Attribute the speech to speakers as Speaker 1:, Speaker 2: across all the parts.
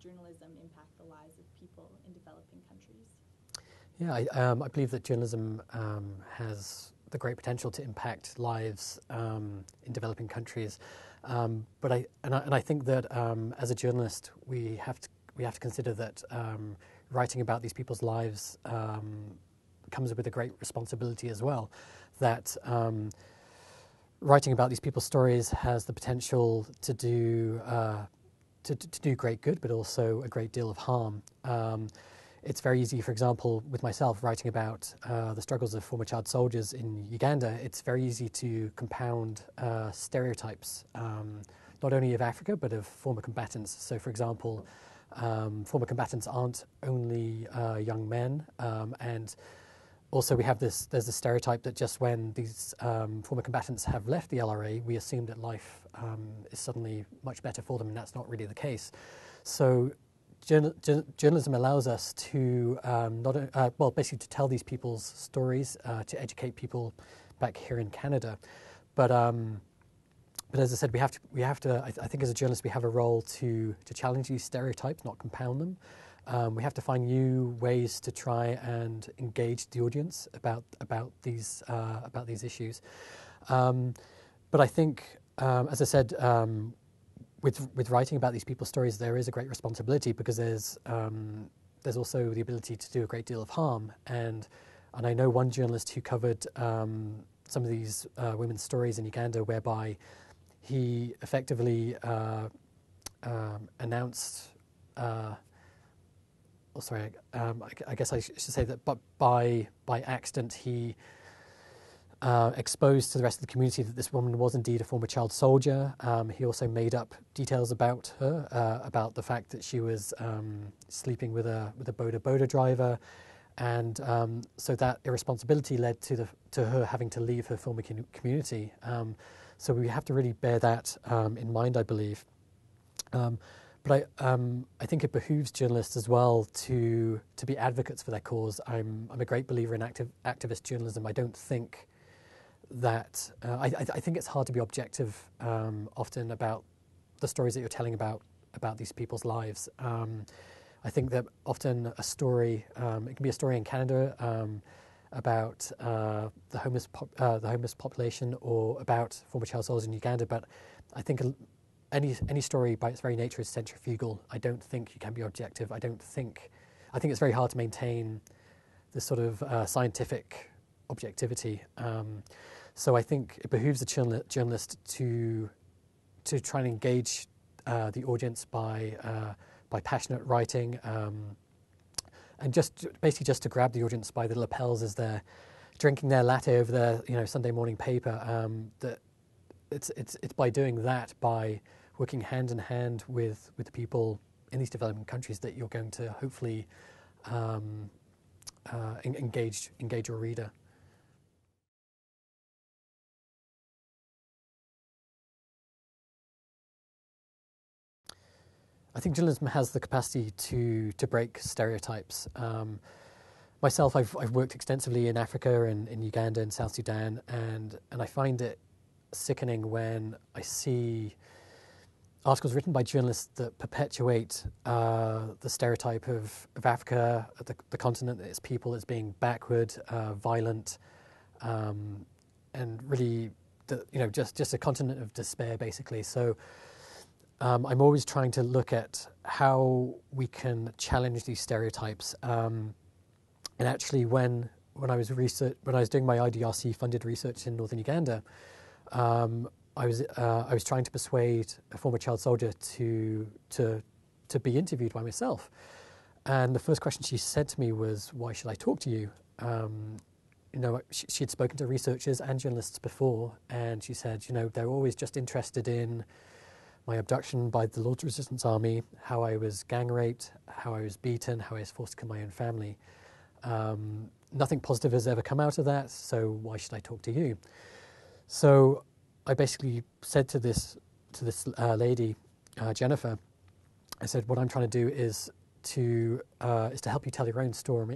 Speaker 1: journalism impact the lives of people in developing countries?
Speaker 2: Yeah, I believe that journalism has the great potential to impact lives in developing countries, but I think that as a journalist we have to consider that writing about these people's lives comes with a great responsibility as well. That writing about these people's stories has the potential to do great good, but also a great deal of harm. It's very easy, for example, with myself writing about the struggles of former child soldiers in Uganda, it's very easy to compound stereotypes, not only of Africa, but of former combatants. So, for example, former combatants aren't only young men, and also we have there's the stereotype that just when these former combatants have left the LRA, we assume that life is suddenly much better for them, and that's not really the case. So journalism allows us to basically to tell these people's stories, to educate people back here in Canada. But as I said, we have to. I think as a journalist, we have a role to challenge these stereotypes, not compound them. We have to find new ways to try and engage the audience about these issues. But I think, as I said, with writing about these people's stories, there is a great responsibility because there's also the ability to do a great deal of harm. And I know one journalist who covered some of these women's stories in Uganda, whereby he effectively announced. I guess I should say that, but by accident he exposed to the rest of the community that this woman was indeed a former child soldier. He also made up details about her, about the fact that she was sleeping with a boda driver, and so that irresponsibility led to her having to leave her former community. So we have to really bear that in mind, I believe. But I think it behooves journalists as well to be advocates for their cause. I'm a great believer in activist journalism. I don't think that I think it's hard to be objective often about the stories that you're telling about these people's lives. I think that often a story, it can be a story in Canada about the homeless population or about former child soldiers in Uganda, but I think any story by its very nature is centrifugal. I don't think you can be objective. I think it's very hard to maintain this sort of scientific objectivity. So I think it behooves the journalist to try and engage the audience by passionate writing, and basically just to grab the audience by the lapels as they're drinking their latte over their Sunday morning paper. That it's by doing that, by working hand in hand with the people in these developing countries, that you're going to hopefully engage your reader. I think journalism has the capacity to break stereotypes. Myself, I've worked extensively in Africa and in Uganda and South Sudan, and I find it sickening when I see articles written by journalists that perpetuate the stereotype of Africa, the continent, its people, as being backward, violent, and really, just a continent of despair, basically. So I'm always trying to look at how we can challenge these stereotypes. And actually, when I was doing my IDRC-funded research in northern Uganda, I was trying to persuade a former child soldier to be interviewed by myself, and the first question she said to me was, "Why should I talk to you?" She had spoken to researchers and journalists before, and she said, they're always just interested in my abduction by the Lord's Resistance Army, how I was gang raped, how I was beaten, how I was forced to kill my own family. Nothing positive has ever come out of that, so why should I talk to you? So I basically said to this lady, Jennifer, I said, what I'm trying to do is to help you tell your own story,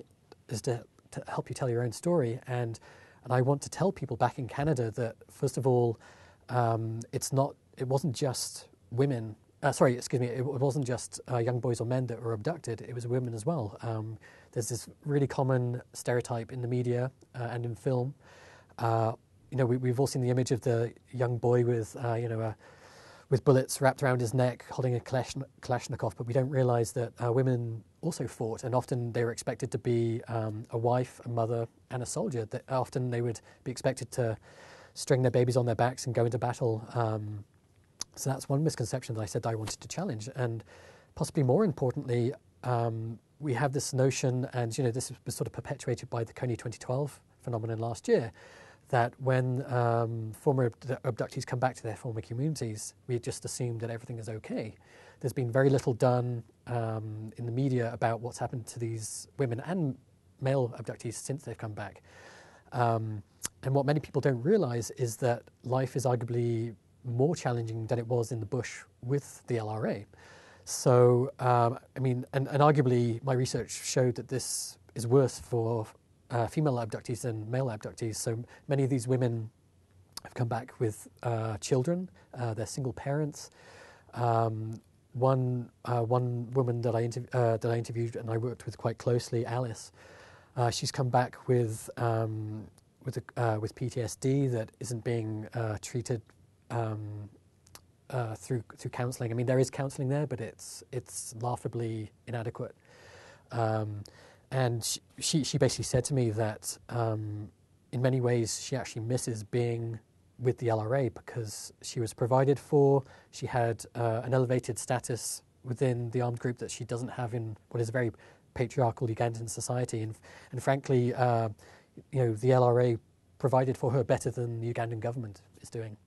Speaker 2: and I want to tell people back in Canada that, first of all, it wasn't just women sorry, excuse me, it wasn't just young boys or men that were abducted, it was women as well. There's this really common stereotype in the media and in film. We've all seen the image of the young boy with, with bullets wrapped around his neck, holding a Kalashnikov, but we don't realize that women also fought, and often they were expected to be a wife, a mother, and a soldier. That often they would be expected to string their babies on their backs and go into battle. So that's one misconception that I said I wanted to challenge. And possibly more importantly, we have this notion, and this was sort of perpetuated by the Crdi 2012 phenomenon last year, that when former abductees come back to their former communities, we just assume that everything is okay. There's been very little done in the media about what's happened to these women and male abductees since they've come back. And what many people don't realize is that life is arguably more challenging than it was in the bush with the LRA. So, and arguably my research showed that this is worse for female abductees than male abductees. So many of these women have come back with children. They're single parents. One woman that I interviewed and I worked with quite closely, Alice, she's come back with PTSD that isn't being treated through counselling. I mean, there is counselling there, but it's laughably inadequate. And she basically said to me that in many ways she actually misses being with the LRA because she was provided for, she had an elevated status within the armed group that she doesn't have in what is a very patriarchal Ugandan society. And frankly, the LRA provided for her better than the Ugandan government is doing.